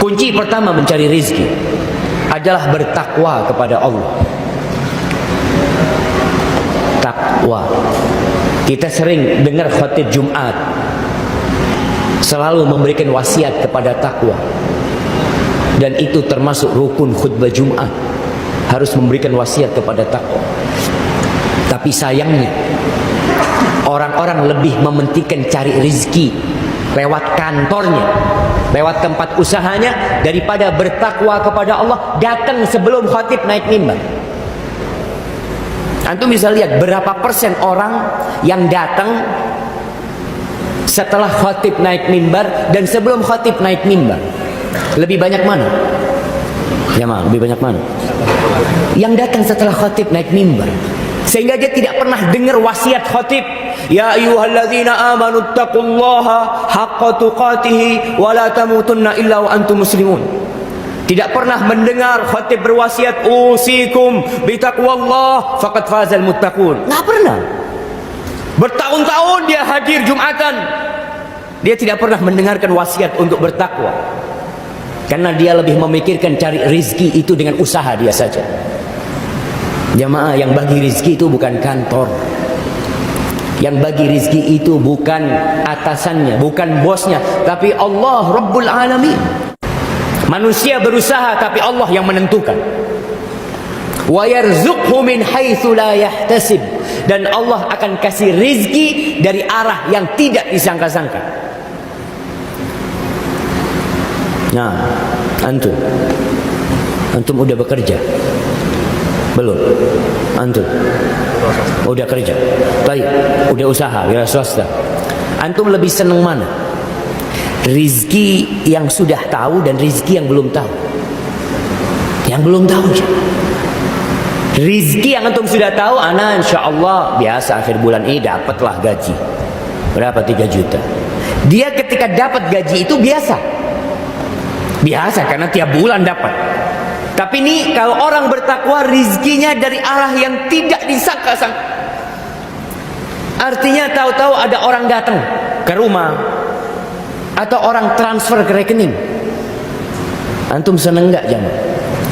Kunci pertama mencari rizki adalah bertakwa kepada Allah. Takwa. Kita sering dengar khatib Jumat selalu memberikan wasiat kepada takwa. Dan itu termasuk rukun khutbah Jumat, harus memberikan wasiat kepada takwa. Tapi sayangnya orang-orang lebih mementingkan cari rizki lewat kantornya, lewat tempat usahanya, daripada bertakwa kepada Allah datang sebelum khatib naik mimbar. Antum bisa lihat berapa persen orang yang datang setelah khatib naik mimbar dan sebelum khatib naik mimbar. Lebih banyak mana? Ya mah, lebih banyak mana? Yang datang setelah khatib naik mimbar, sehingga dia tidak pernah dengar wasiat khatib. Ya ayyuhalladzina amanu taqullaha haqqa tuqatih wa la tamutunna illa wa antum muslimun. Tidak pernah mendengar khatib berwasiat usikum bitaqwallah faqad fazal muttaqun. Enggak pernah. Bertahun-tahun dia hadir Jumatan, dia tidak pernah mendengarkan wasiat untuk bertakwa. Karena dia lebih memikirkan cari rizki itu dengan usaha dia saja. Jamaah, yang bagi rizki itu bukan kantor. Yang bagi rizki itu bukan atasannya, bukan bosnya, tapi Allah Rabbul Alamin. Manusia berusaha, tapi Allah yang menentukan. Wa yarzuqhu min haitsu la yahtasib. Dan Allah akan kasih rizki dari arah yang tidak disangka-sangka. Nah, antum udah bekerja? Belum? Antum udah kerja? Baik, udah usaha, wira swasta. Antum lebih senang mana? Rizki yang sudah tahu dan rizki yang belum tahu? Yang belum tahu. Rizki yang antum sudah tahu, ana insya Allah biasa akhir bulan ini dapatlah gaji berapa, 3 juta. Dia ketika dapat gaji itu biasa karena tiap bulan dapat. Tapi ini kalau orang bertakwa, rizkinya dari arah yang tidak disangka-sangka. Artinya tahu-tahu ada orang datang ke rumah atau orang transfer ke rekening. Antum seneng nggak jamaah?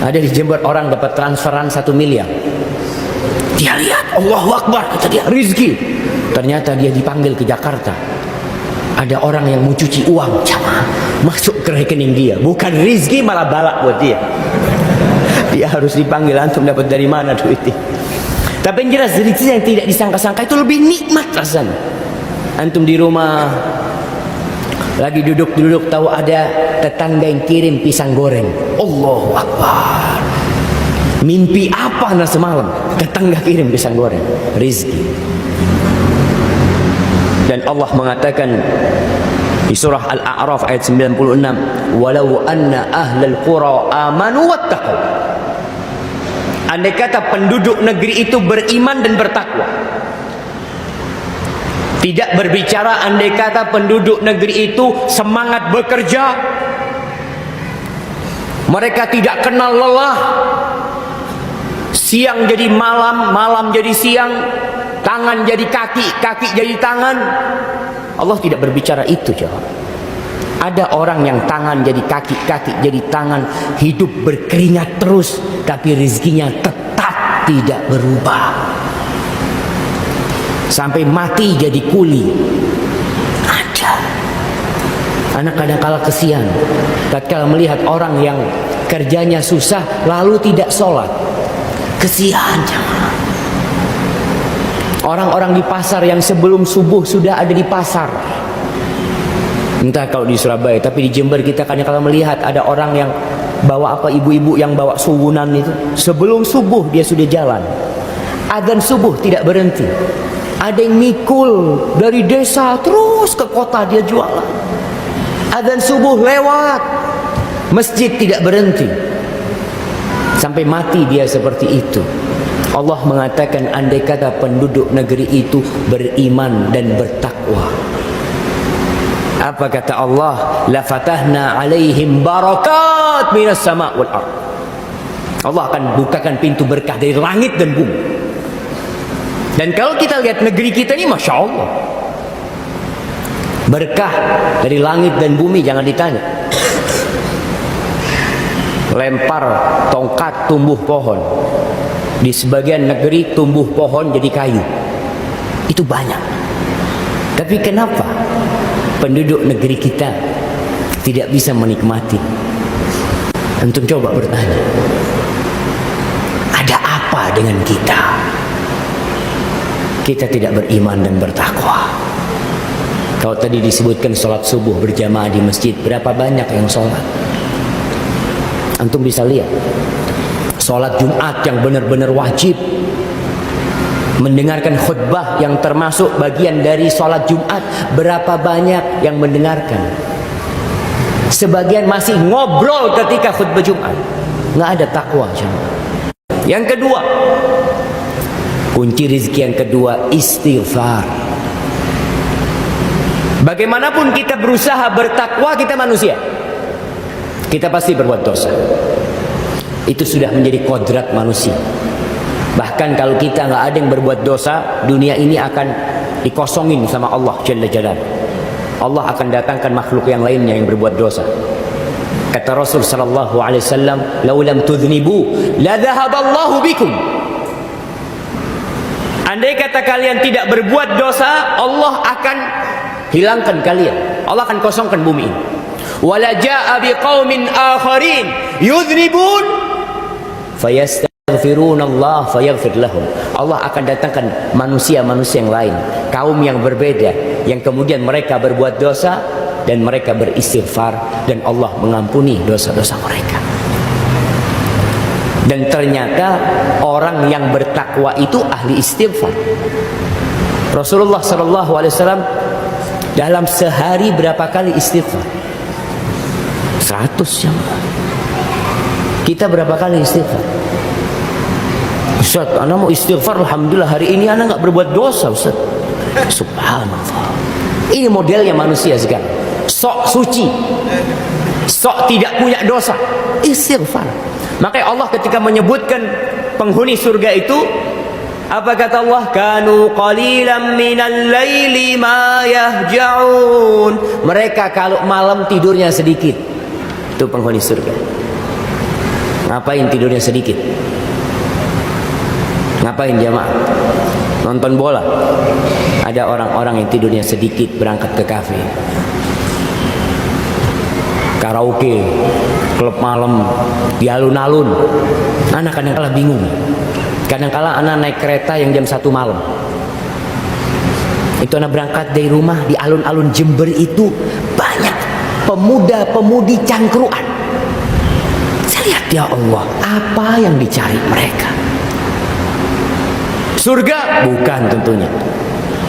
Ada di Jember orang dapat transferan 1 miliar. Dia lihat, Allahu Akbar, kata dia, rizki. Ternyata dia dipanggil ke Jakarta. Ada orang yang mau cuci uang, jamaah, masuk ke rekening dia. Bukan rizki, malah balak buat dia. Dia harus dipanggil, antum dapat dari mana duitnya? Tapi yang jelas rizki yang tidak disangka-sangka itu lebih nikmat rasanya. Antum di rumah lagi duduk-duduk, tahu ada tetangga yang kirim pisang goreng. Allahu Akbar. Mimpi apa nah semalam? Tetangga kirim pisang goreng. Rizki. Dan Allah mengatakan di surah Al-A'raf ayat 96, walau anna ahlal qura amanu wattaqu. Andai kata penduduk negeri itu beriman dan bertakwa. Tidak berbicara andai kata penduduk negeri itu semangat bekerja, mereka tidak kenal lelah, siang jadi malam, malam jadi siang, tangan jadi kaki, kaki jadi tangan. Allah tidak berbicara itu, jawab. Ada orang yang tangan jadi kaki, kaki jadi tangan, hidup berkeringat terus, tapi rizkinya tetap tidak berubah. Sampai mati jadi kuli. Ada. Anak kadang-kala kesian tatkala melihat orang yang kerjanya susah lalu tidak sholat. Kesian jamaah. Orang-orang di pasar yang sebelum subuh sudah ada di pasar. Entah kalau di Surabaya, tapi di Jember kita kadang-kala melihat ada orang yang bawa apa, ibu-ibu yang bawa suwunan itu. Sebelum subuh dia sudah jalan. Adzan subuh tidak berhenti. Ada yang mikul dari desa terus ke kota dia jualan. Adzan subuh lewat, masjid tidak berhenti. Sampai mati dia seperti itu. Allah mengatakan andai kata penduduk negeri itu beriman dan bertakwa. Apa kata Allah? La fatahna alaihim barakat minas sama' wal ard. Allah akan bukakan pintu berkah dari langit dan bumi. Dan kalau kita lihat negeri kita ini, Masya Allah, berkah dari langit dan bumi, jangan ditanya. lempar tongkat tumbuh pohon. Di sebagian negeri tumbuh pohon jadi kayu. Itu banyak. Tapi kenapa penduduk negeri kita tidak bisa menikmati? Antum coba bertanya, ada apa dengan kita? Kita tidak beriman dan bertakwa. Kalau tadi disebutkan sholat subuh berjamaah di masjid, berapa banyak yang sholat? Antum bisa lihat sholat Jumat yang benar-benar wajib, mendengarkan khutbah yang termasuk bagian dari sholat Jumat, berapa banyak yang mendengarkan? Sebagian masih ngobrol ketika khutbah Jumat. Nggak ada takwa. Yang kedua, kunci rezeki yang kedua, istighfar. Bagaimanapun kita berusaha bertakwa, kita manusia, kita pasti berbuat dosa. Itu sudah menjadi kodrat manusia. Bahkan kalau kita nggak ada yang berbuat dosa, dunia ini akan dikosongin sama Allah Jalla Jalaluhu. Allah akan datangkan makhluk yang lainnya yang berbuat dosa. Kata Rasul sallallahu alaihi wasallam, "Lau lam tudhnibu la dhahaballahu bikum." Andai kata kalian tidak berbuat dosa, Allah akan hilangkan kalian. Allah akan kosongkan bumi ini. Wala jaa biqaumin akharin yudhnibun fayastaghfirunallah fayaghfir lahum. Allah akan datangkan manusia-manusia yang lain, kaum yang berbeda, yang kemudian mereka berbuat dosa dan mereka beristighfar dan Allah mengampuni dosa-dosa mereka. Dan ternyata orang yang bertakwa itu ahli istighfar. Rasulullah SAW dalam sehari berapa kali istighfar? 100 jam. Kita berapa kali istighfar? Ustaz, anak mau istighfar, alhamdulillah hari ini anak nggak berbuat dosa, Ustaz. Subhanallah. Ini modelnya manusia sekarang. Sok suci, sok tidak punya dosa, istighfar. Makanya Allah ketika menyebutkan penghuni surga itu, apa kata Allah? Kanu qalilan minal laili ma yahja'un. Mereka kalau malam tidurnya sedikit. Itu penghuni surga. Ngapain tidurnya sedikit? Ngapain jamaah? Nonton bola. Ada orang-orang yang tidurnya sedikit berangkat ke kafe, karaoke, klub malam, di alun-alun. Anak kadang-kala bingung. Kadang-kala anak naik kereta yang jam 1 malam. Itu anak berangkat dari rumah, di alun-alun Jember itu banyak pemuda-pemudi cangkruan. Saya lihat, ya Allah, apa yang dicari mereka? Surga? Bukan tentunya.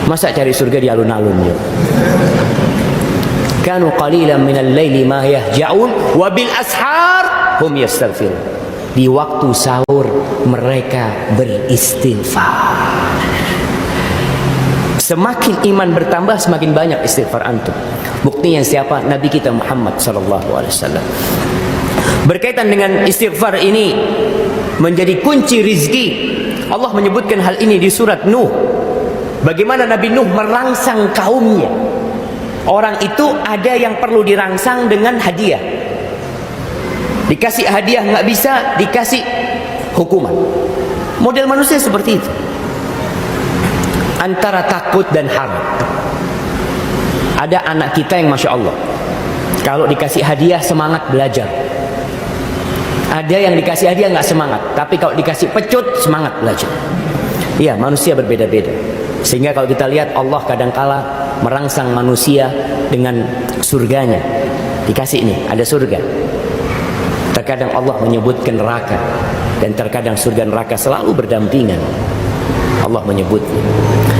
Masa cari surga di alun-alun ya? Kanu qalilan minal laili ma yahja'un wa bil ashar hum yastaghfirun. Di waktu sahur mereka beristighfar. Semakin iman bertambah, semakin banyak istighfar antum. Buktinya siapa? Nabi kita Muhammad sallallahu alaihi wasallam. Berkaitan dengan istighfar ini menjadi kunci rizki. Allah menyebutkan hal ini di surat Nuh. Bagaimana Nabi Nuh merangsang kaumnya. Orang itu ada yang perlu dirangsang dengan hadiah. Dikasih hadiah nggak bisa, dikasih hukuman. Model manusia seperti itu. Antara takut dan harap. Ada anak kita yang Masya Allah, kalau dikasih hadiah semangat belajar. Ada yang dikasih hadiah nggak semangat, tapi kalau dikasih pecut semangat belajar. Iya, manusia berbeda-beda. Sehingga kalau kita lihat Allah kadangkala merangsang manusia dengan surganya. Dikasih ini, ada surga. Terkadang Allah menyebutkan neraka, dan terkadang surga neraka selalu berdampingan. Allah menyebutnya.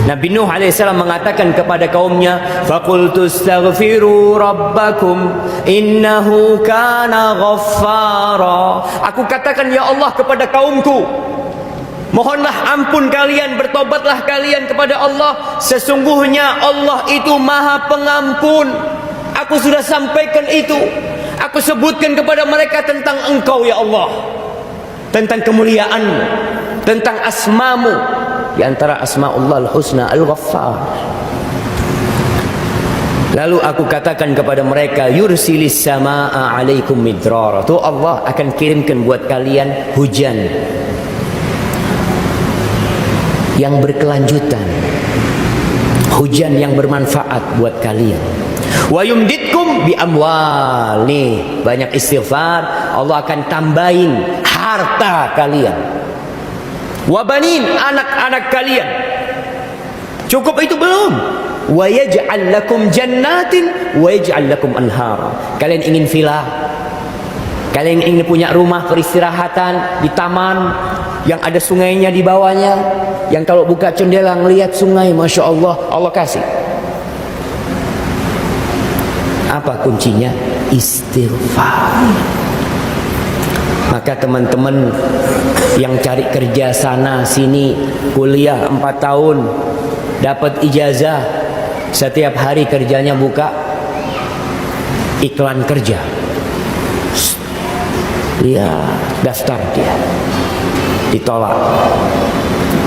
Nabi Nuh alaihissalam mengatakan kepada kaumnya, "Faqultu astaghfiru rabbakum innahu kana ghaffara." Aku katakan, ya Allah, kepada kaumku, mohonlah ampun kalian, bertobatlah kalian kepada Allah. Sesungguhnya Allah itu Maha Pengampun. Aku sudah sampaikan itu. Aku sebutkan kepada mereka tentang Engkau ya Allah, tentang kemuliaan-Mu, tentang asma-Mu. Di antara asma'ullah al-husna al-ghaffar. Lalu aku katakan kepada mereka, yursilis samaa alaikum midrara. Tuh Allah akan kirimkan buat kalian hujan yang berkelanjutan, hujan yang bermanfaat buat kalian. Wa yumditkum bi amwal. Nih, banyak istighfar, Allah akan tambahin harta kalian. Wa banin, anak-anak kalian. Cukup itu belum? Wa yaj'al lakum jannatin wa yaj'al lakum anhara. Kalian ingin villa, kalian ingin punya rumah peristirahatan di taman yang ada sungainya di bawahnya, yang kalau buka jendela ngelihat sungai, masya Allah, Allah kasih. Apa kuncinya? Istighfar. Maka teman-teman yang cari kerja sana sini, kuliah 4 tahun, dapat ijazah, setiap hari kerjanya buka iklan kerja, dia daftar, dia ditolak.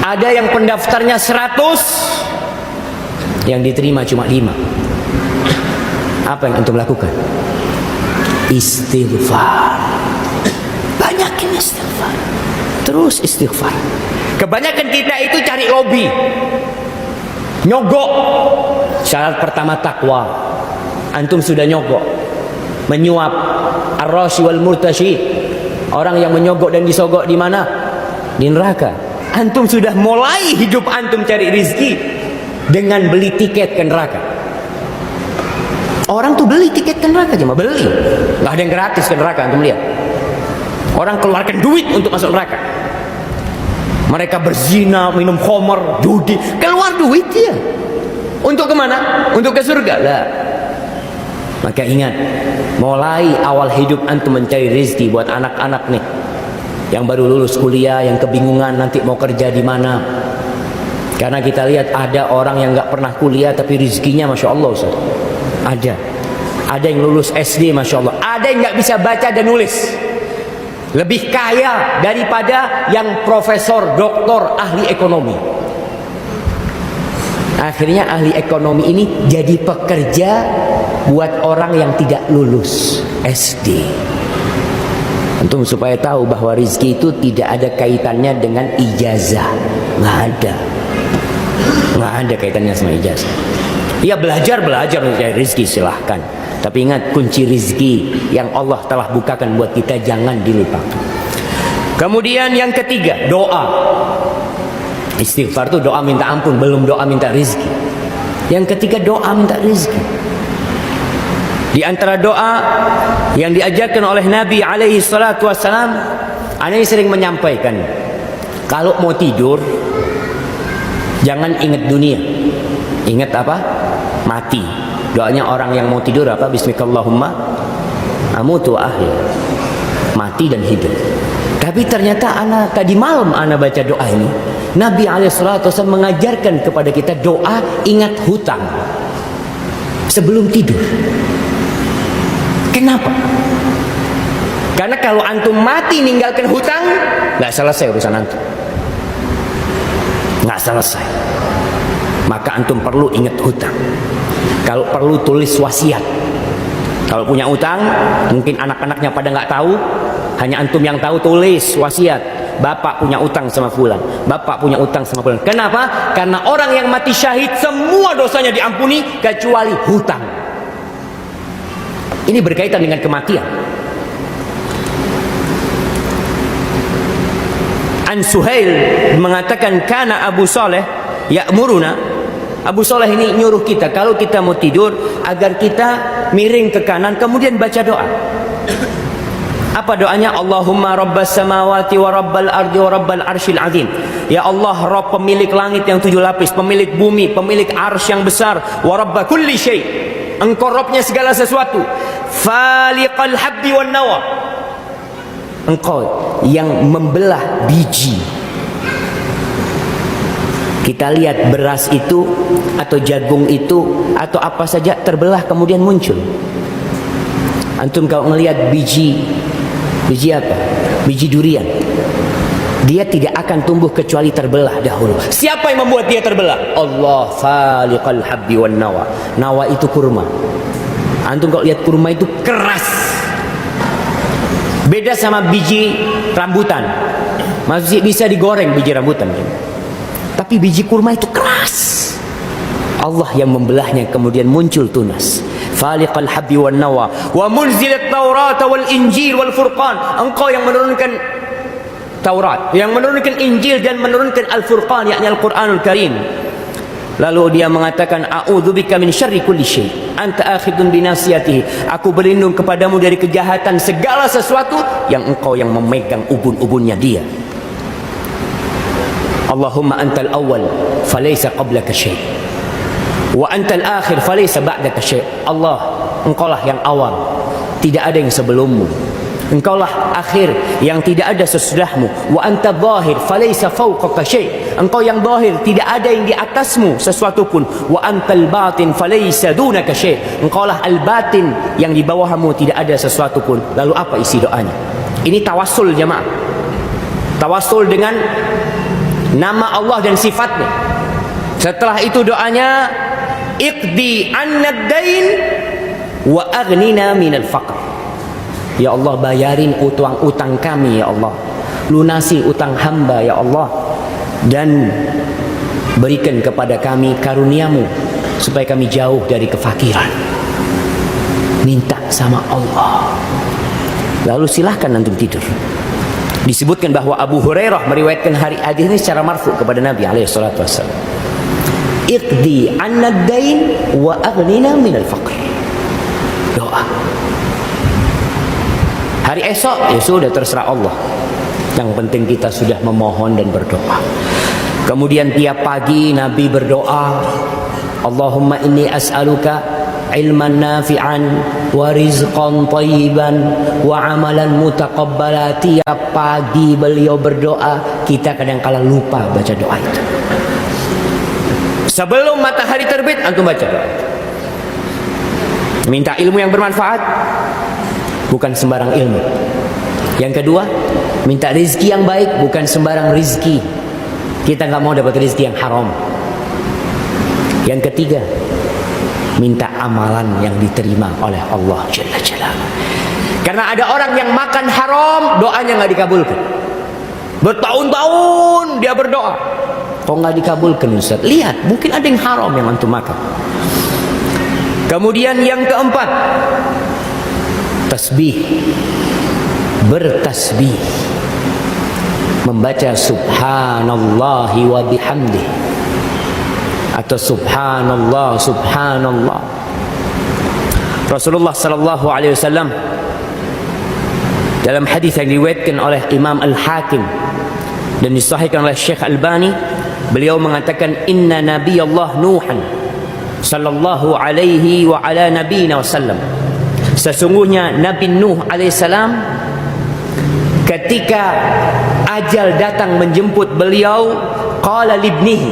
Ada yang pendaftarnya 100, yang diterima cuma 5. Apa yang antum lakukan? Istighfar. Banyakin istighfar, terus istighfar. Kebanyakan kita itu cari lobby, nyogok. Syarat pertama takwa. Antum sudah nyogok, menyuap, ar-rashi wal murtashi, orang yang menyogok dan disogok di mana? Di neraka. Antum sudah mulai hidup antum cari rizki dengan beli tiket ke neraka. Orang tuh beli tiket ke neraka, cuma beli, nggak ada yang gratis ke neraka. Antum lihat, orang keluarkan duit untuk masuk neraka. Mereka berzina, minum khamar, judi, keluar duit ya. Untuk kemana? Untuk ke surga lah. Maka ingat, mulai awal hidup antum mencari rezeki buat anak-anak nih, yang baru lulus kuliah, yang kebingungan nanti mau kerja di mana. Karena kita lihat ada orang yang nggak pernah kuliah tapi rezekinya masya Allah, Ustaz. Ada yang lulus SD masya Allah, ada yang nggak bisa baca dan nulis, lebih kaya daripada yang profesor, doktor, ahli ekonomi. Akhirnya ahli ekonomi ini jadi pekerja buat orang yang tidak lulus SD. Antum supaya tahu bahwa rezeki itu tidak ada kaitannya dengan ijazah. Nggak ada kaitannya sama ijazah. Ya belajar untuk cari rezeki silahkan. Tapi ingat, kunci rezeki yang Allah telah bukakan buat kita jangan dilupakan. Kemudian yang ketiga, doa. Istighfar itu doa minta ampun, belum doa minta rezeki. Yang ketiga, doa minta rezeki. Di antara doa yang diajarkan oleh Nabi alaihi salatu wassalam, Anda sering menyampaikan, kalau mau tidur jangan ingat dunia, ingat apa? Mati. Doanya orang yang mau tidur apa? Bismikallahumma amutu wa ahya, mati dan hidup. Tapi ternyata tadi malam baca doa ini, Nabi alaihissalatu wasallam mengajarkan kepada kita doa ingat hutang sebelum tidur. Kenapa? Karena kalau antum mati ninggalkan hutang, nggak selesai urusan antum, nggak selesai. Maka antum perlu ingat hutang. Kalau perlu tulis wasiat. Kalau punya utang, mungkin anak-anaknya pada nggak tahu, hanya antum yang tahu, tulis wasiat. Bapak punya utang sama fulan, bapak punya utang sama fulan. Kenapa? Karena orang yang mati syahid semua dosanya diampuni kecuali hutang. Ini berkaitan dengan kematian. An Suhail mengatakan, kana Abu Saleh ya'muruna. Abu Saleh ini nyuruh kita kalau kita mau tidur agar kita miring ke kanan kemudian baca doa. Apa doanya? Allahumma rabbas samawati wa rabbal ardi wa rabbal arsyil azim. Ya Allah, Rabb pemilik langit yang 7 lapis, pemilik bumi, pemilik arsy yang besar, wa rabba kulli syai. Engkau Rabbnya segala sesuatu. Faliqal habbi wan nawa. Engkau yang membelah biji. Kita lihat beras itu atau jagung itu atau apa saja terbelah kemudian muncul. Antum kalau ngelihat biji apa? Biji durian. dia tidak akan tumbuh kecuali terbelah dahulu. Siapa yang membuat dia terbelah? Allah, faliqal habbi wan nawa. Nawa itu kurma. Antum kalau lihat kurma itu keras, beda sama biji rambutan. Masih bisa digoreng biji rambutan, tapi biji kurma itu keras. Allah yang membelahnya, kemudian muncul tunas. Faliqal habbi wan nawa wa munzilat Taurat wal Injil wal Furqan. Engkau yang menurunkan Taurat, yang menurunkan Injil dan menurunkan Al-Furqan, yakni Al-Quranul Karim. Lalu dia mengatakan, a'udzubika min syarri kulli syai, anta akhidun binasiyatihi. Aku berlindung kepadamu dari kejahatan segala sesuatu yang engkau yang memegang ubun-ubunnya dia. Allahumma antal awal falaysa qablaka syai, wa antal akhir falaysa ba'daka syai. Allah, engkaulah yang awal, tidak ada yang sebelummu. Engkaulah akhir, yang tidak ada sesudahmu. Wa anta zahir falaysa fawqaka syai. Engkau yang zahir, tidak ada yang di atasmu sesuatu pun. Wa antal batin falaysa dunaka syai. Engkaulah al-batin, yang di bawahmu tidak ada sesuatu pun. Lalu apa isi doanya? Ini tawassul jemaah. Tawassul dengan nama Allah dan sifatnya. Setelah itu doanya, iqdi annad dain wa aghnina minal faqr. Ya Allah, bayarin utang kami ya Allah, lunasi utang hamba ya Allah, dan berikan kepada kami karuniamu supaya kami jauh dari kefakiran. Minta sama Allah. Lalu silahkan antum tidur. Disebutkan bahwa Abu Hurairah meriwayatkan hadis ini secara marfu kepada Nabi SAW. Iqdi annad dain wa aghnina minal faqr. Doa. Hari esok, ya sudah, terserah Allah. Yang penting kita sudah memohon dan berdoa. Kemudian tiap pagi Nabi berdoa, Allahumma inni as'aluka ilman nafi'an wa rizqan thayyiban wa amalan mutaqabbala. Tiap pagi beliau berdoa. Kita kadang-kala lupa baca doa itu. Sebelum matahari terbit, antum baca doa. Minta ilmu yang bermanfaat, bukan sembarang ilmu. Yang kedua, minta rezeki yang baik, bukan sembarang rezeki. Kita nggak mau dapat rezeki yang haram. Yang ketiga, minta amalan yang diterima oleh Allah Jalla Jalaluhu. Karena ada orang yang makan haram, doanya nggak dikabulkan. Bertahun-tahun dia berdoa, kok nggak dikabulkan Ustaz? Lihat, mungkin ada yang haram yang antum makan. Kemudian yang keempat, tasbih. Bertasbih, membaca subhanallahi wa bihamdih, atau subhanallah subhanallah. Rasulullah sallallahu alaihi wasallam dalam hadis yang diriwayatkan oleh Imam Al-Hakim dan disahihkan oleh Syekh Albani, beliau mengatakan, inna nabiyallah Nuhan sallallahu alaihi wa ala nabiyina wasallam, sesungguhnya Nabi Nuh alaihissalam ketika ajal datang menjemput beliau, qala libnihi,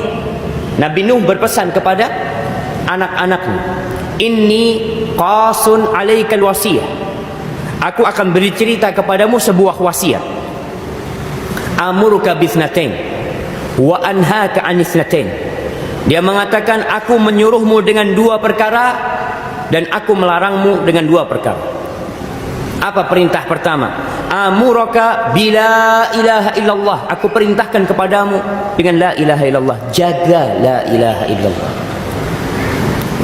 Nabi Nuh berpesan kepada anak-anaknya, inni qasun alaikal wasiyah, aku akan beri cerita kepadamu sebuah wasiat. Amuruka bithnatain wa anhaka anithnatain. Dia mengatakan, aku menyuruhmu dengan dua perkara dan aku melarangmu dengan dua perkara. Apa perintah pertama? Amuraka bila ilaha illallah, aku perintahkan kepadamu dengan la ilaha illallah. Jaga la ilaha illallah,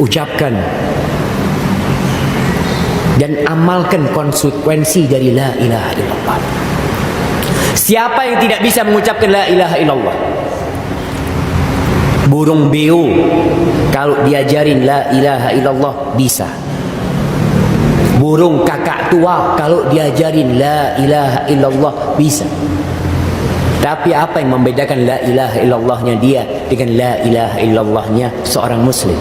ucapkan dan amalkan konsekuensi dari la ilaha illallah. Siapa yang tidak bisa mengucapkan la ilaha illallah? Burung beo kalau diajarin la ilaha illallah bisa. Burung kakak tua kalau diajarin la ilaha illallah bisa. Tapi apa yang membedakan la ilaha illallahnya dia dengan la ilaha illallahnya seorang muslim?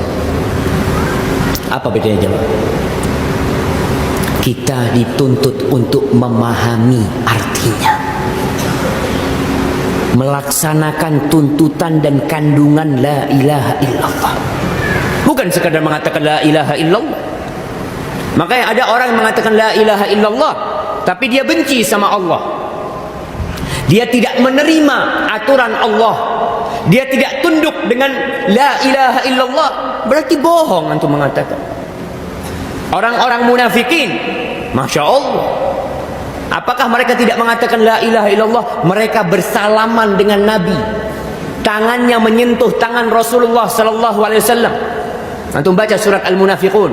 Apa bedanya jemaah? Kita dituntut untuk memahami artinya, melaksanakan tuntutan dan kandungan la ilaha illallah, bukan sekadar mengatakan la ilaha illallah. Makanya ada orang yang mengatakan la ilaha illallah tapi dia benci sama Allah. dia tidak menerima aturan Allah, dia tidak tunduk dengan la ilaha illallah, berarti bohong antum mengatakan. Orang-orang munafikin, Masya Allah, apakah mereka tidak mengatakan la ilaha illallah? Mereka bersalaman dengan Nabi, tangannya menyentuh tangan Rasulullah sallallahu alaihi wasallam. Antum baca surat Al-Munafiqun,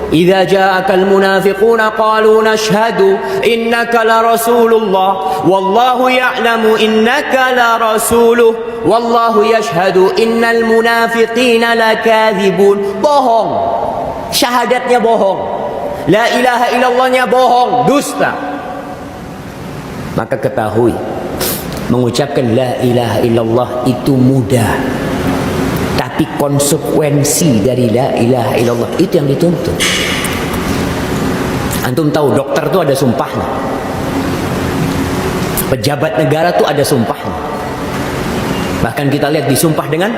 idza ja'akal munafiquna qalu nashhadu innaka la rasulullah wallahu ya'lamu innaka la rasuluh wallahu yashhadu innal munafiqina lakadzibun. Bohong, syahadatnya bohong, la ilaha illallahnya bohong, dusta. Maka ketahui, mengucapkan la ilaha illallah itu mudah, tapi konsekuensi dari la ilaha illallah itu yang dituntut. Antum tahu dokter itu ada sumpahnya, pejabat negara itu ada sumpahnya. Bahkan kita lihat disumpah dengan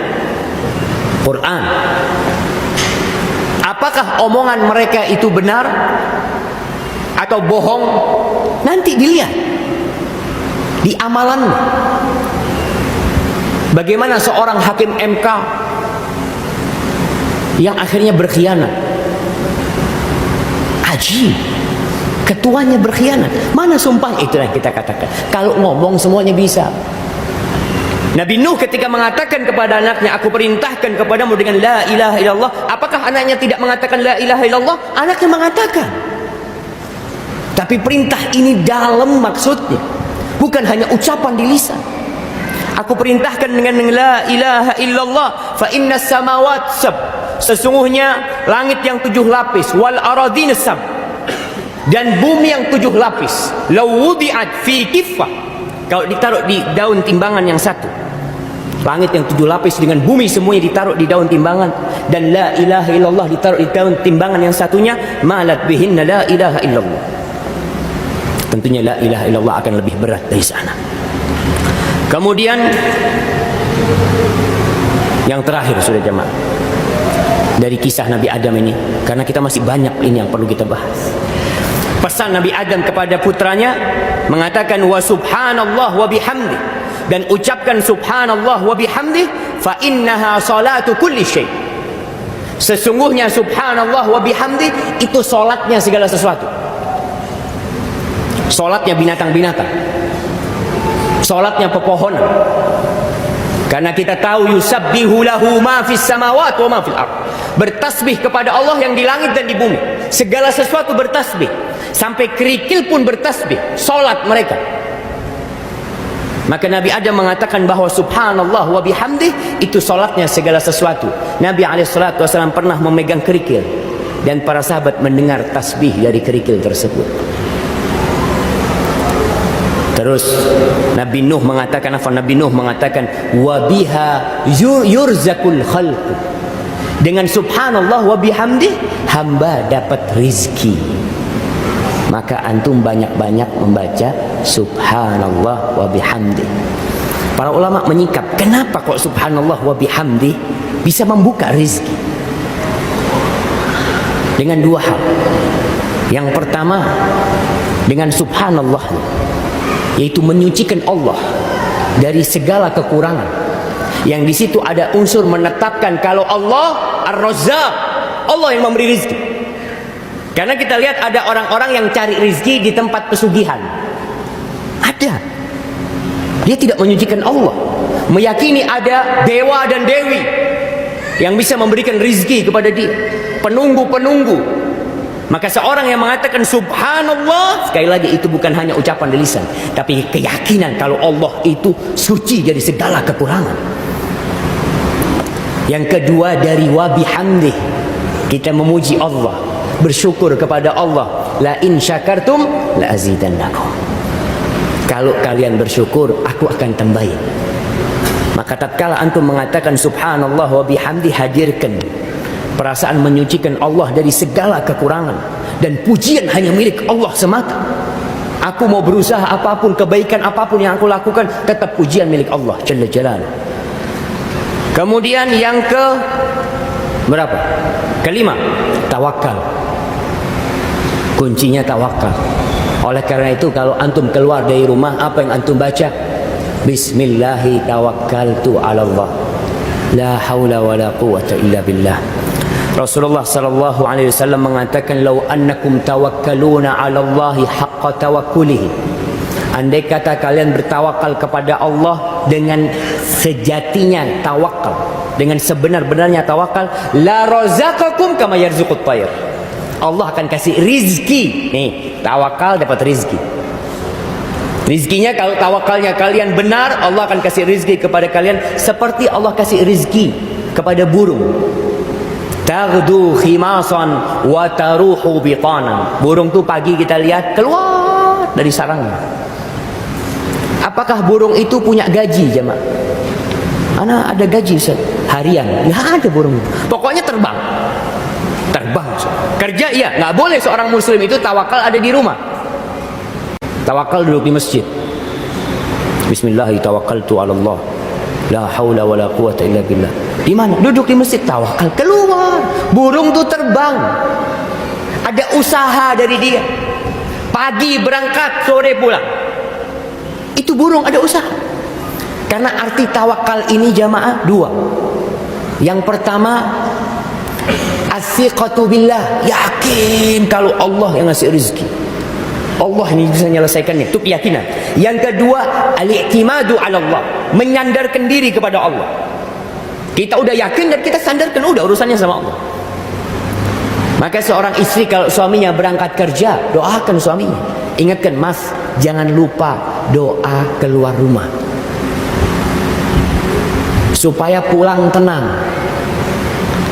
Quran. Apakah omongan mereka itu benar atau bohong? Nanti dilihat di amalannya. Bagaimana seorang hakim MK yang akhirnya berkhianat? Ajib, ketuanya berkhianat. Mana sumpah? Itulah yang kita katakan, kalau ngomong semuanya bisa. Nabi Nuh ketika mengatakan kepada anaknya, aku perintahkan kepadamu dengan la ilaha illallah, apakah anaknya tidak mengatakan la ilaha illallah? Anaknya mengatakan. Tapi perintah ini dalam maksudnya, bukan hanya ucapan di lisan. Aku perintahkan dengan la ilaha illallah, fa innas samawat sab, sesungguhnya langit yang 7 lapis, wal aradin sab, dan bumi yang 7 lapis, law wudi'at fi kiffah, kalau ditaruh di daun timbangan yang satu, langit yang 7 lapis dengan bumi semuanya ditaruh di daun timbangan, dan la ilaha illallah ditaruh di daun timbangan yang satunya, malat bihinna la ilaha illallah. Tentunya la ilaha illallah akan lebih berat dari sana. Kemudian yang terakhir, sudah jemaah, dari kisah Nabi Adam ini, karena kita masih banyak ini yang perlu kita bahas. Pesan Nabi Adam kepada putranya mengatakan wa subhanallah wa bihamdi, dan ucapkan subhanallah wa bihamdi, fa innaha salatu kulli syai. Sesungguhnya subhanallah wa bihamdi itu salatnya segala sesuatu. Salatnya binatang-binatang, salatnya pepohonan. Karena kita tahu yusabbihu lahu ma fis samawati wa ma fil ard. Bertasbih kepada Allah yang di langit dan di bumi. Segala sesuatu bertasbih. Sampai kerikil pun bertasbih. Salat mereka. Maka Nabi Adam mengatakan bahwa subhanallah wa bihamdih itu salatnya segala sesuatu. Nabi SAW pernah memegang kerikil, dan para sahabat mendengar tasbih dari kerikil tersebut. Terus Nabi Nuh mengatakan apa? Nabi Nuh mengatakan wa biha yurzakul khalq. Dengan subhanallah wa bihamdi hamba dapat rizki. Maka antum banyak-banyak membaca subhanallah wa bihamdi. Para ulama menyingkap, kenapa kok subhanallah wa bihamdi bisa membuka rizki? Dengan 2 hal. Yang pertama, dengan subhanallah, yaitu menyucikan Allah dari segala kekurangan. Yang di situ ada unsur menetapkan kalau Allah Ar-Razzaq, Allah yang memberi rezeki. Karena kita lihat ada orang-orang yang cari rezeki di tempat pesugihan. Ada. Dia tidak menyucikan Allah, meyakini ada dewa dan dewi yang bisa memberikan rezeki kepada dia, penunggu-penunggu. Maka seorang yang mengatakan subhanallah, sekali lagi itu bukan hanya ucapan di lisan, tapi keyakinan kalau Allah itu suci dari segala kekurangan. Yang kedua, dari wa bihamdih, kita memuji Allah, bersyukur kepada Allah. La in syakartum la azidannakum. Kalau kalian bersyukur, aku akan tambahin. Maka tatkala antum mengatakan subhanallah wa bihamdi, hadirkan perasaan menyucikan Allah dari segala kekurangan, dan pujian hanya milik Allah semata. Aku mau berusaha apapun, kebaikan apapun yang aku lakukan, tetap pujian milik Allah Jalla Jalaluhu. Kemudian yang ke berapa? Kelima, tawakal. Kuncinya tawakal. Oleh karena itu kalau antum keluar dari rumah, apa yang antum baca? Bismillahi tawakkaltu 'ala Allah. La haula wala quwwata illa billah. Rasulullah sallallahu alaihi wasallam mengatakan, "Lau annakum tawakkaluna 'ala Allahi haqqa tawakkulihi." Andai kata kalian bertawakal kepada Allah dengan sejatinya tawakal, dengan sebenar-benarnya tawakal, la razaqakum kama yarzuqut tayr. Allah akan kasih rizki. Nih, tawakal dapat rizki. Rizkinya kalau tawakalnya kalian benar, Allah akan kasih rizki kepada kalian seperti Allah kasih rizki kepada burung. Taghdu khimasan wa taruhu bitanan. Burung tuh pagi kita lihat keluar dari sarangnya. Apakah burung itu punya gaji, jemaah? Ana ada gaji Ustaz, harian. Ya ada burung. Pokoknya terbang. Terbang. Kerja iya, nggak boleh seorang muslim itu tawakal ada di rumah. Tawakal duduk di masjid. Bismillah tawakkaltu 'ala Allah. La haula wala quwwata illa billah. Di mana? Duduk di masjid, tawakal keluar. Burung tuh terbang. Ada usaha dari dia. Pagi berangkat, sore pulang. Itu burung ada usaha. Karena arti tawakal ini jamaah dua. Yang pertama, as-siqatu billah, yakin kalau Allah yang ngasih rezeki. Allah ini bisa menyelesaikannya, itu keyakinan. Yang kedua, al-i'timadu 'ala Allah, menyandarkan diri kepada Allah. Kita udah yakin dan kita sandarkan, udah urusannya sama Allah. Maka seorang istri kalau suaminya berangkat kerja, doakan suaminya. Ingatkan, Mas, jangan lupa doa keluar rumah supaya pulang tenang.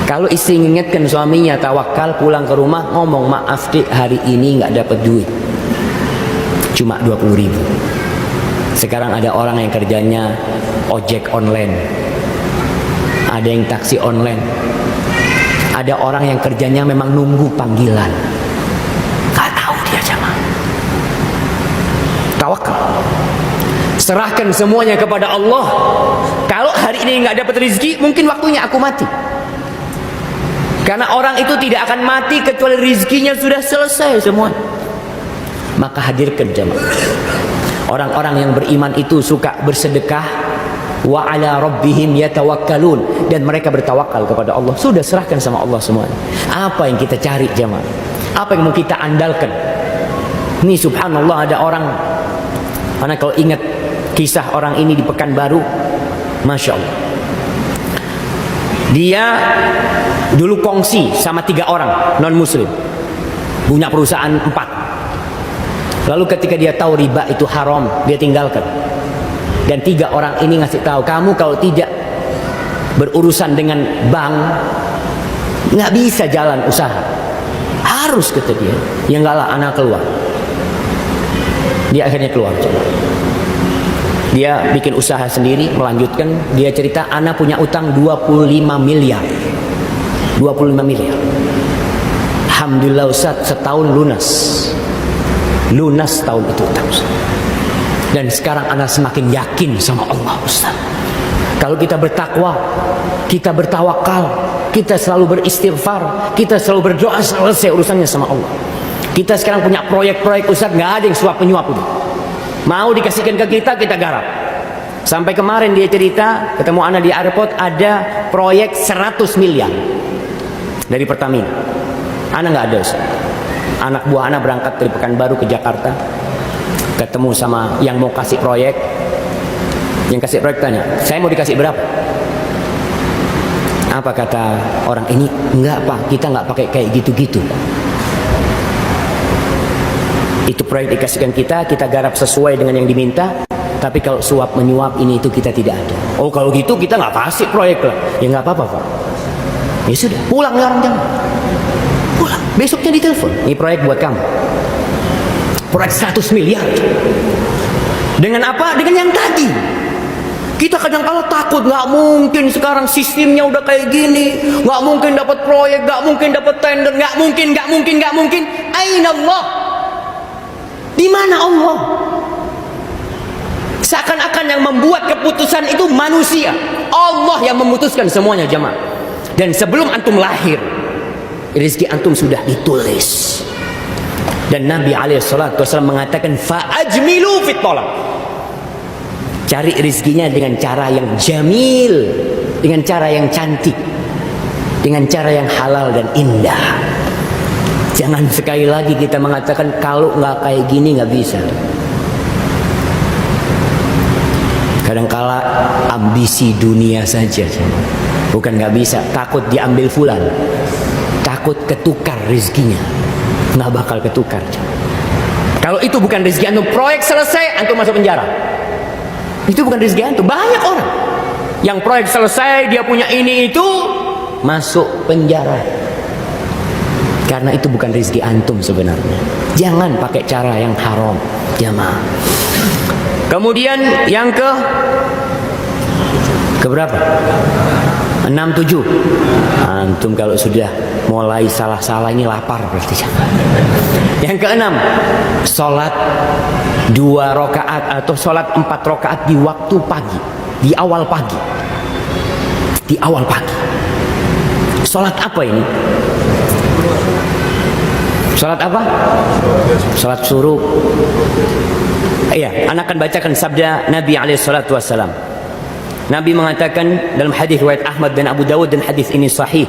Kalau istri mengingatkan suaminya tawakal, pulang ke rumah ngomong, maaf dik, hari ini nggak dapat duit, cuma 20.000. Sekarang ada orang yang kerjanya ojek online, ada yang taksi online, ada orang yang kerjanya memang nunggu panggilan. Gak tahu dia jamaah. Tawakal, serahkan semuanya kepada Allah. Kalau hari ini nggak dapat rezeki, mungkin waktunya aku mati. Karena orang itu tidak akan mati kecuali rezekinya sudah selesai semua. Maka hadirkan jamaah. Orang-orang yang beriman itu suka bersedekah, wa ala rabbihim yatawakkalun, dan mereka bertawakal kepada Allah. Sudah serahkan sama Allah semuanya. Apa yang kita cari jamaah? Apa yang mau kita andalkan? Ini subhanallah ada orang, karena kalau ingat kisah orang ini di Pekanbaru, masya Allah. Dia dulu kongsi sama 3 orang non muslim, punya perusahaan 4. Lalu ketika dia tahu riba itu haram, dia tinggalkan. Dan 3 orang ini ngasih tahu, kamu kalau tidak berurusan dengan bank, nggak bisa jalan usaha. Harus, kata dia. Ya enggak lah, anak keluar. Dia akhirnya keluar. Dia bikin usaha sendiri, melanjutkan. Dia cerita, anak punya utang 25 miliar. 25 miliar. Alhamdulillah Ustaz, setahun lunas. Lunas tahun itu utang. Dan sekarang anak semakin yakin sama Allah Ustaz. Kalau kita bertakwa, kita bertawakal, kita selalu beristighfar, kita selalu berdoa, selesai urusannya sama Allah. Kita sekarang punya proyek-proyek Ustaz, nggak ada yang suap menyuap udah. Mau dikasihkan ke kita, kita garap. Sampai kemarin dia cerita, ketemu anak di airport, ada proyek 100 miliar dari Pertamina. Anak nggak ada Ustaz. Anak buah anak berangkat dari Pekanbaru ke Jakarta, ketemu sama yang mau kasih proyek. Yang kasih proyek tanya, saya mau dikasih berapa? Apa kata orang ini? Enggak Pak, kita nggak pakai kayak gitu-gitu. Itu proyek dikasihkan kita garap sesuai dengan yang diminta. Tapi kalau suap menyuap ini itu kita tidak ada. Oh kalau gitu kita nggak kasih proyek lah. Ya nggak apa-apa Pak. Ya sudah, pulang ya orang jangan. Pulang. Besoknya ditelepon. Ini proyek buat kamu. Proyek 100 miliar. Dengan apa? Dengan yang tadi. Kita kadang-kadang takut, nggak mungkin sekarang sistemnya udah kayak gini, nggak mungkin dapat proyek, nggak mungkin dapat tender, nggak mungkin. Aina Allah? Di mana Allah? Seakan-akan yang membuat keputusan itu manusia. Allah yang memutuskan semuanya jemaah. Dan sebelum antum lahir, rezeki antum sudah ditulis. Dan Nabi SAW mengatakan, fa'ajmilu fit tolak. Cari rizkinya dengan cara yang jamil, dengan cara yang cantik, dengan cara yang halal dan indah. Jangan sekali lagi kita mengatakan kalau nggak kayak gini nggak bisa. Kadangkala ambisi dunia saja, bukan nggak bisa, takut diambil fulan, takut ketukar rizkinya, nggak bakal ketukar. Kalau itu bukan rezeki antum, proyek selesai, antum masuk penjara. Itu bukan rezeki antum. Banyak orang yang proyek selesai, dia punya ini itu, masuk penjara. Karena itu bukan rezeki antum sebenarnya. Jangan pakai cara yang haram, jamaah. Kemudian yang ke berapa? 6, 7. Antum kalau sudah mulai salah-salah ini lapar berarti. Yang ke-6, sholat 2 rakaat atau sholat 4 rakaat di waktu pagi, di awal pagi. Di awal pagi. Sholat apa ini? Sholat apa? Sholat suruh. Iya, anak akan bacakan sabda Nabi SAW. Nabi mengatakan dalam hadis riwayat Ahmad dan Abu Dawud, dan hadis ini sahih.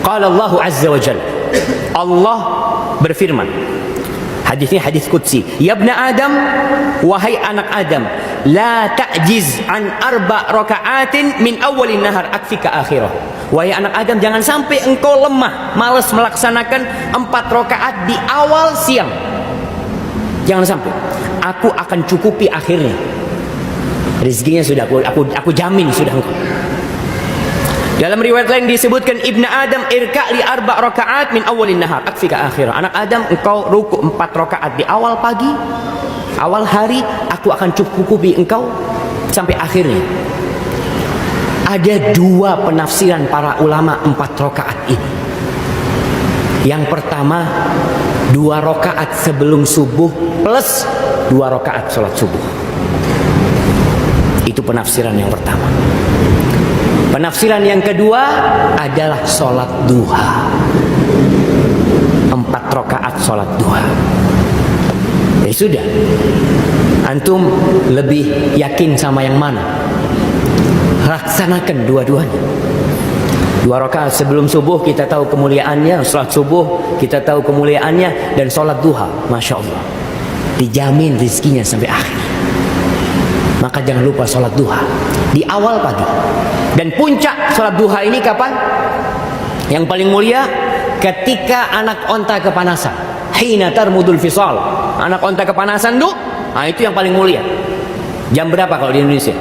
Qala Allah Azza wa Jalla. Allah berfirman. Hadis ini hadis qudsi. Ya ibna Adam, wahai anak Adam, la ta'jiz an 4 raka'atin min awalin nahar akfika akhirah. Wahai anak Adam, jangan sampai engkau lemah, malas melaksanakan 4 rakaat di awal siang. Jangan sampai. Aku akan cukupi akhirnya. Rezekinya sudah aku jamin sudah engkau. Dalam riwayat lain disebutkan Ibnu Adam irka li 4 rakaat min awalin nahar akfika akhirah. Anak Adam, engkau ruku 4 rakaat di awal pagi, awal hari, aku akan cukupi engkau sampai akhirnya. Ada 2 penafsiran para ulama 4 rakaat ini. Yang pertama, 2 rakaat sebelum subuh plus 2 rakaat sholat subuh. Itu penafsiran yang pertama. Penafsiran yang kedua adalah sholat duha. 4 rakaat sholat duha. Ya sudah, antum lebih yakin sama yang mana? Laksanakan dua-duanya. 2 rakaat sebelum subuh kita tahu kemuliaannya, sholat subuh kita tahu kemuliaannya, dan sholat duha, masya Allah, dijamin rezekinya sampai akhir. Maka jangan lupa sholat duha di awal pagi. Dan puncak sholat duha ini kapan? Yang paling mulia ketika anak onta kepanasan. Hina tarmudul fisal. Anak onta kepanasan tuh, nah itu yang paling mulia. Jam berapa kalau di Indonesia?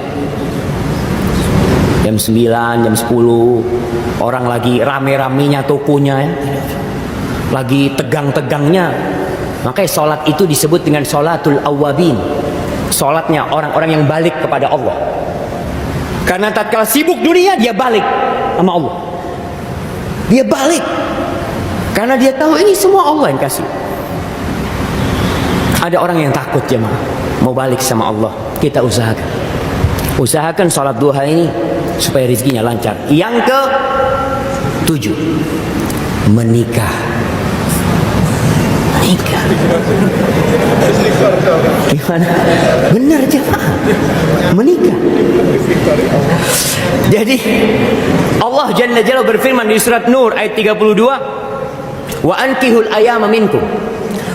Jam 9, jam 10. Orang lagi rame-ramenya tokonya ya. Lagi tegang-tegangnya. Makanya sholat itu disebut dengan sholatul awwabin. Sholatnya orang-orang yang balik kepada Allah. Karena tatkala sibuk dunia, dia balik sama Allah. Dia balik karena dia tahu ini semua Allah yang kasih. Ada orang yang takut jemaah mau balik sama Allah. Kita usahakan sholat duha ini supaya rezekinya lancar. Yang ke-7, menikah. Gimana? Benar jemaah, menikah. Jadi Allah Jalla Jalla berfirman di surat Nur ayat 32, wa ankihul ayama minkum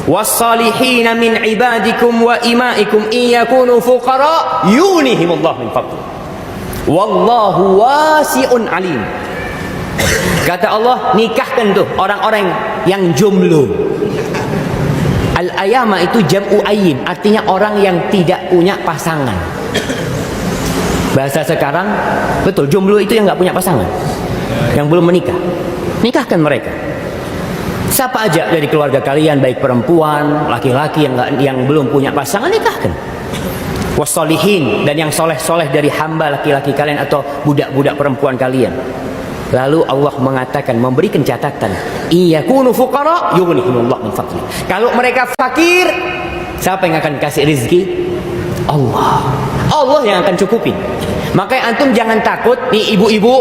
was-salihina min ibadikum wa imaikum in yakunu fuqara yughnihimullahu min fadli wallahu wasi'un alim. Kata Allah, nikahkan tuh orang-orang yang jomblo. Al-ayama itu jam'u ayyim, artinya orang yang tidak punya pasangan. Bahasa sekarang, betul, jomblo itu yang nggak punya pasangan, yang belum menikah. Nikahkan mereka. Siapa aja dari keluarga kalian, baik perempuan, laki-laki yang belum punya pasangan, nikahkan. Wassolihin, dan yang soleh-soleh dari hamba laki-laki kalian atau budak-budak perempuan kalian. Lalu Allah mengatakan, memberikan catatan, iyakunu fuqara yughnihimullah min fadli. Kalau mereka fakir, siapa yang akan kasih rezeki? Allah. Allah yang akan cukupin. Makanya antum jangan takut nih ibu-ibu,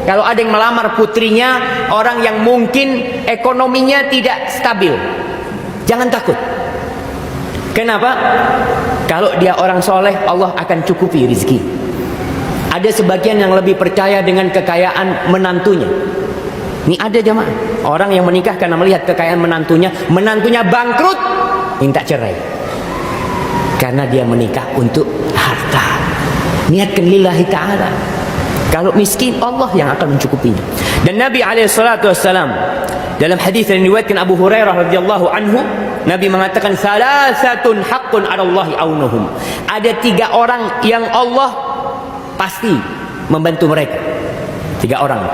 kalau ada yang melamar putrinya orang yang mungkin ekonominya tidak stabil. Jangan takut. Kenapa? Kalau dia orang soleh, Allah akan cukupi rezeki. Ada sebagian yang lebih percaya dengan kekayaan menantunya. Ini ada jemaah, orang yang menikah karena melihat kekayaan menantunya, menantunya bangkrut, minta cerai. Karena dia menikah untuk harta. Niatkan lillahi ta'ala. Kalau miskin, Allah yang akan mencukupinya. Dan Nabi SAW dalam hadis yang diriwayatkan Abu Hurairah radhiyallahu anhu, Nabi mengatakan, "Salasatun haqqun 'ala Allahi aunuhum." Ada 3 orang yang Allah pasti membantu mereka. 3 orang.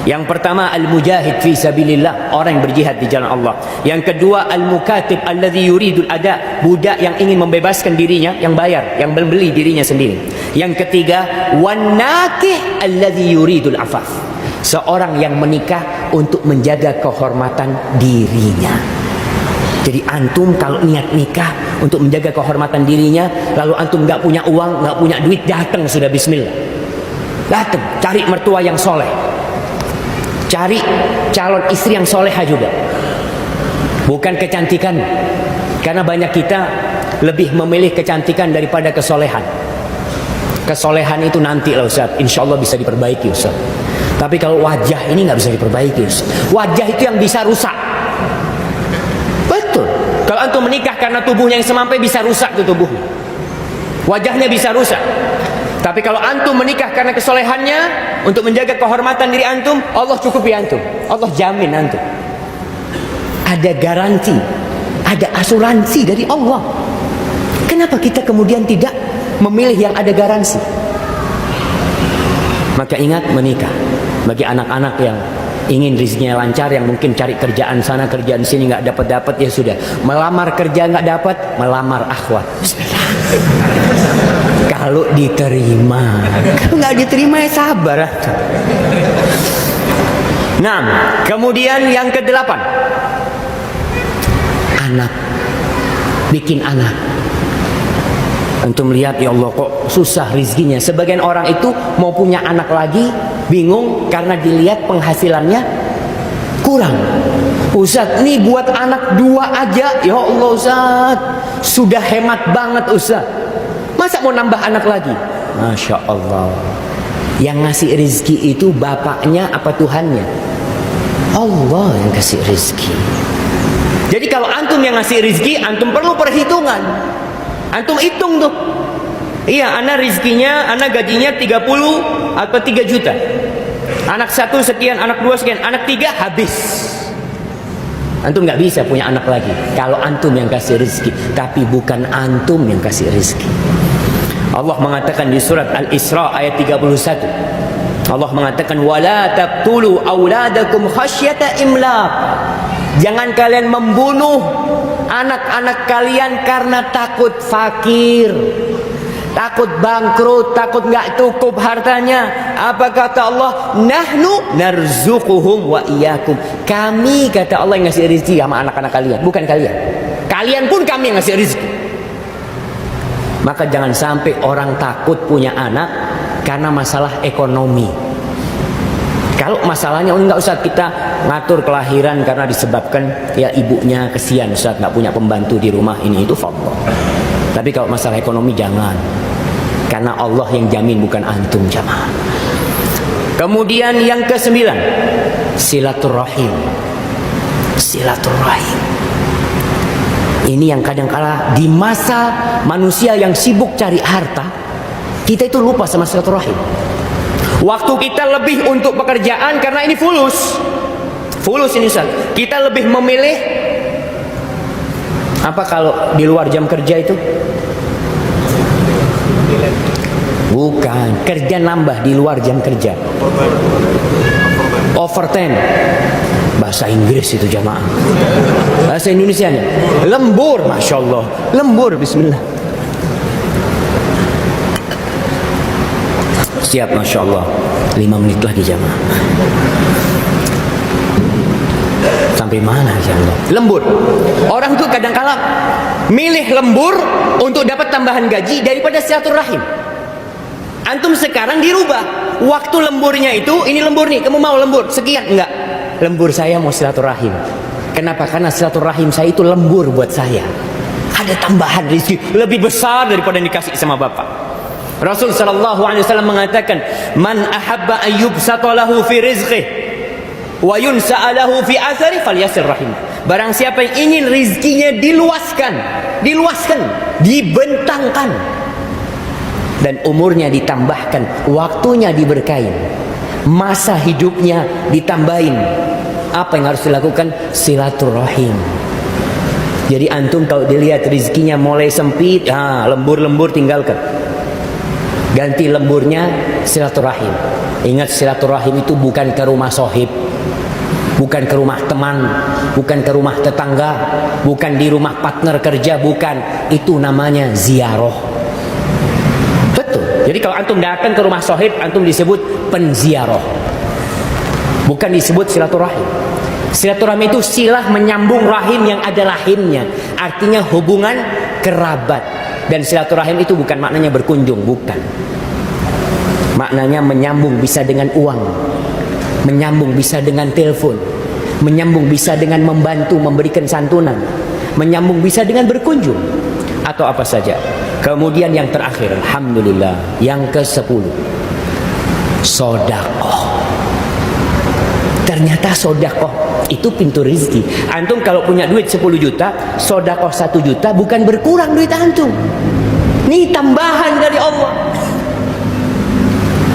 Yang pertama, al-mujahid fi sabilillah, orang yang berjihad di jalan Allah. Yang kedua, al-mukatib alladhi yuridul ada, budak yang ingin membebaskan dirinya, yang bayar, yang membeli dirinya sendiri. Yang ketiga, wan-nakih alladhi yuridul afaf, seorang yang menikah untuk menjaga kehormatan dirinya. Jadi antum kalau niat nikah untuk menjaga kehormatan dirinya, lalu antum nggak punya uang, nggak punya duit, datang sudah bismillah. Datang, cari mertua yang soleh, cari calon istri yang soleha juga, bukan kecantikan. Karena banyak kita lebih memilih kecantikan daripada kesolehan. Kesolehan itu nanti lah Ustaz, insya Allah bisa diperbaiki Ustaz. Tapi kalau wajah ini nggak bisa diperbaiki Ustaz. Wajah itu yang bisa rusak. Betul. Kalau antum menikah karena tubuhnya yang semampai, bisa rusak tuh tubuhnya, wajahnya bisa rusak. Tapi kalau antum menikah karena kesolehannya, untuk menjaga kehormatan diri antum, Allah cukupi antum, Allah jamin antum. Ada garansi, ada asuransi dari Allah. Kenapa kita kemudian tidak memilih yang ada garansi? Maka ingat, menikah bagi anak-anak yang ingin rezekinya lancar, yang mungkin cari kerjaan sana kerjaan sini nggak dapat, ya sudah. Melamar kerja nggak dapat, melamar akhwat. Kalau diterima, kalau nggak diterima ya sabar. Nah, kemudian yang ke-8, anak, bikin anak. Antum lihat, ya Allah kok susah rezekinya. Sebagian orang itu mau punya anak lagi, bingung karena dilihat penghasilannya kurang. Ustaz, ini buat anak 2 aja, ya Allah Ustaz, sudah hemat banget Ustaz. Masa mau nambah anak lagi? Masya Allah. Yang ngasih rezeki itu bapaknya apa Tuhannya? Allah yang kasih rezeki. Jadi kalau antum yang ngasih rezeki, antum perlu perhitungan. Antum hitung tuh. Iya, anak rezekinya, anak gajinya 30 atau 3 juta. Anak 1 sekian, anak 2 sekian, anak 3 habis. Antum nggak bisa punya anak lagi kalau antum yang kasih rezeki, tapi bukan antum yang kasih rezeki. Allah mengatakan di surat Al-Isra ayat 31. Allah mengatakan, wala taqtulu auladakum khasyata imlaq. Jangan kalian membunuh anak-anak kalian karena takut fakir, takut bangkrut, takut nggak cukup hartanya. Apa kata Allah? Nahnu narzuquhum wa iyyakum. Kami, kata Allah, yang ngasih rezeki sama anak-anak kalian, bukan kalian. Kalian pun kami yang ngasih rezeki. Maka jangan sampai orang takut punya anak karena masalah ekonomi. Kalau masalahnya, oh enggak Ustaz, kita ngatur kelahiran karena disebabkan ya ibunya kesian Ustaz, nggak punya pembantu di rumah ini itu fadhol. Tapi kalau masalah ekonomi jangan, karena Allah yang jamin, bukan antum jamaah. Kemudian yang ke-9, silaturahim. Silaturahim ini yang kadang-kala di masa manusia yang sibuk cari harta, kita itu lupa sama silaturahim. Waktu kita lebih untuk pekerjaan karena ini fulus ini Ustaz. Kita lebih memilih apa kalau di luar jam kerja itu? Bukan, kerja nambah di luar jam kerja. Overtime. Bahasa Inggris itu jamaah. Bahasa Indonesianya lembur, masya Allah, lembur. Bismillah. Siap, masya Allah. 5 menit lagi jamaah. Sampai mana ya Allah? Lembur. Orang tuh kadang-kala milih lembur untuk dapat tambahan gaji daripada silaturahim. Antum sekarang dirubah. Waktu lemburnya itu, ini lembur nih, kamu mau lembur sekian? Enggak. Lembur saya mau silaturahim. Kenapa? Karena silaturahim saya itu lembur buat saya. ada tambahan rezeki lebih besar daripada yang dikasih sama bapak. Rasul sallallahu alaihi wasallam mengatakan, "Man ahabba an yubsata lahu fi rizqihi wa yunsa'a lahu fi athari falyasil rahim." Barang siapa yang ingin rezekinya diluaskan, dibentangkan, dan umurnya ditambahkan, waktunya diberkahin, masa hidupnya ditambahin, apa yang harus dilakukan? Silaturahim. Jadi antum kalau dilihat rezekinya mulai sempit, lembur-lembur tinggalkan, ganti lemburnya silaturahim. Ingat, silaturahim itu bukan ke rumah sohib, bukan ke rumah teman, bukan ke rumah tetangga, bukan di rumah partner kerja, bukan. Itu namanya ziarah. Betul. Jadi kalau antum datang ke rumah sohib, antum disebut penziarah, bukan disebut silaturahim. Silaturahim itu silah menyambung rahim yang ada rahimnya, artinya hubungan kerabat. Dan silaturahim itu bukan maknanya berkunjung, bukan. Maknanya menyambung, bisa dengan uang, menyambung bisa dengan telepon, menyambung bisa dengan membantu, memberikan santunan, menyambung bisa dengan berkunjung, atau apa saja. Kemudian yang terakhir, alhamdulillah, yang ke-10, sedekah. Ternyata sedekah itu pintu rezeki. Antum kalau punya duit 10 juta, sedekah 1 juta bukan berkurang duit antum. Ini tambahan dari Allah.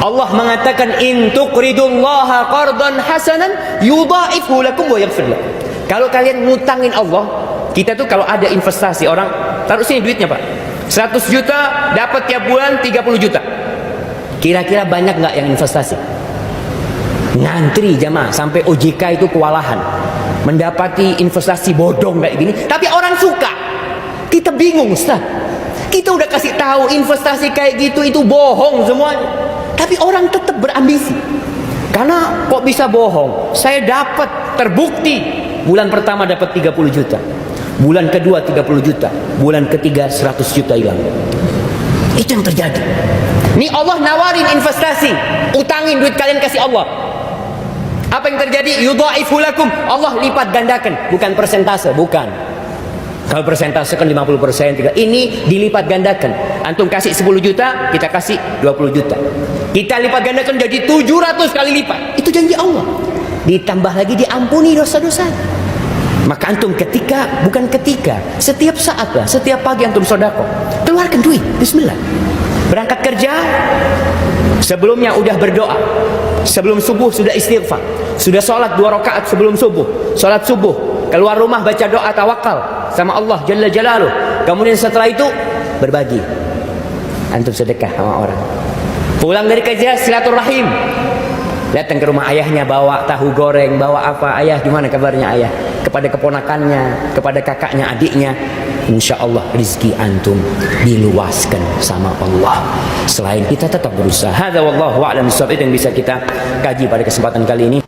Allah mengatakan, in tuqridullaha qardan hasanan yudha'ifhu lakum wa yaghfir lakum. Kalau kalian ngutangin Allah, kita tuh kalau ada investasi, orang taruh sini duitnya Pak, 100 juta dapat tiap bulan 30 juta. Kira-kira banyak nggak yang investasi? Ngantri jamaah sampai OJK itu kewalahan mendapati investasi bodong kayak gini, tapi orang suka. Kita bingung, Ustaz. Kita udah kasih tahu investasi kayak gitu itu bohong semuanya, tapi orang tetap berambisi. Karena kok bisa bohong? Saya dapat terbukti bulan pertama dapat 30 juta, bulan kedua 30 juta, bulan ketiga 100 juta hilang. Itu yang terjadi. Nih Allah nawarin investasi, utangin duit kalian kasih Allah. Apa yang terjadi? Yudha'ifu lakum. Allah lipat gandakan, bukan persentase, bukan. Kalau persentase kan 50%, ini dilipat gandakan. Antum kasih 10 juta, kita kasih 20 juta. Kita lipat gandakan jadi 700 kali lipat. Itu janji Allah. Ditambah lagi diampuni dosa-dosa. Maka antum setiap saat lah, setiap pagi antum sedekah, keluarkan duit, bismillah. Berangkat kerja, sebelumnya udah berdoa, sebelum subuh sudah istighfar, sudah sholat 2 rakaat sebelum subuh, sholat subuh, keluar rumah baca doa tawakal sama Allah Jalla Jalaluh. Kemudian setelah itu berbagi, antum sedekah sama orang. Pulang dari kerja silaturahim, datang ke rumah ayahnya bawa tahu goreng, bawa apa, ayah gimana kabarnya ayah, kepada keponakannya, kepada kakaknya, adiknya. Insya Allah rezeki antum diluaskan sama Allah. Selain kita tetap berusaha. Hadza wallahu a'lam bishawab. Itu yang bisa kita kaji pada kesempatan kali ini.